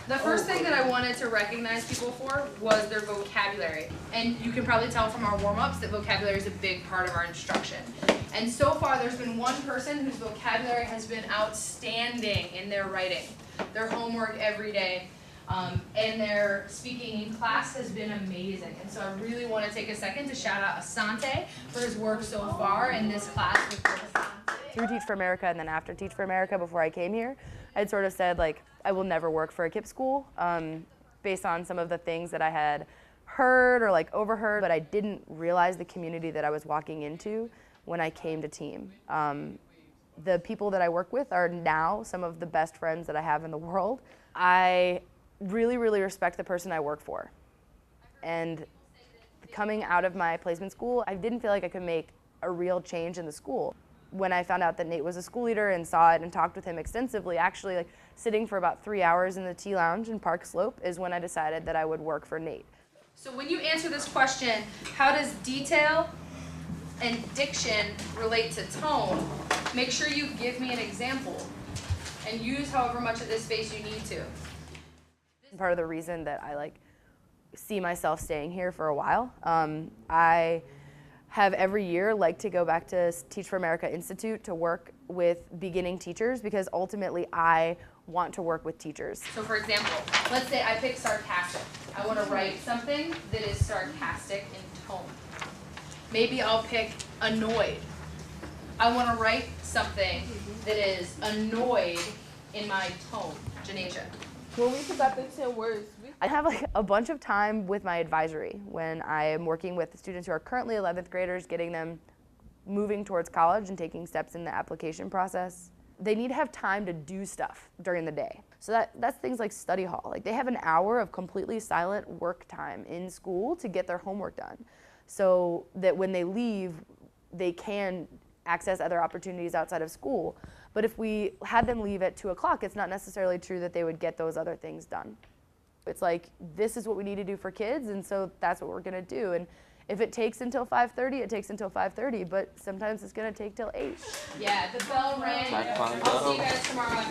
The first thing that I wanted to recognize people for was their vocabulary. And you can probably tell from our warm-ups that vocabulary is a big part of our instruction. And so far there's been one person whose vocabulary has been outstanding in their writing. Their homework every day and their speaking in class has been amazing. And so I really want to take a second to shout out Asante for his work so far in this class with Asante. Through Teach for America and then after Teach for America, before I came here, I'd sort of said, like, I will never work for a KIPP school based on some of the things that I had heard or like overheard, but I didn't realize the community that I was walking into when I came to Team. The people that I work with are now some of the best friends that I have in the world. I really, really respect the person I work for. And coming out of my placement school, I didn't feel like I could make a real change in the school. When I found out that Nate was a school leader and saw it and talked with him extensively, actually like sitting for about 3 hours in the Tea Lounge in Park Slope is when I decided that I would work for Nate. So when you answer this question, how does detail and diction relate to tone, make sure you give me an example and use however much of this space you need to. Part of the reason that I see myself staying here for a while, I have every year to go back to Teach for America Institute to work with beginning teachers because ultimately I want to work with teachers. So for example, let's say I pick sarcastic. I want to write something that is sarcastic in tone. Maybe I'll pick annoyed. I want to write something that is annoyed in my tone. Janasia. When we forgot the 10 words, I have a bunch of time with my advisory when I am working with students who are currently 11th graders, getting them moving towards college and taking steps in the application process. They need to have time to do stuff during the day. So that's things like study hall. They have an hour of completely silent work time in school to get their homework done so that when they leave, they can access other opportunities outside of school. But if we had them leave at 2 o'clock, it's not necessarily true that they would get those other things done. It's like, this is what we need to do for kids, and so that's what we're gonna do. And if it takes until 5:30, it takes until 5:30, but sometimes it's gonna take till 8. Yeah, the bell rang. I'll see you guys tomorrow.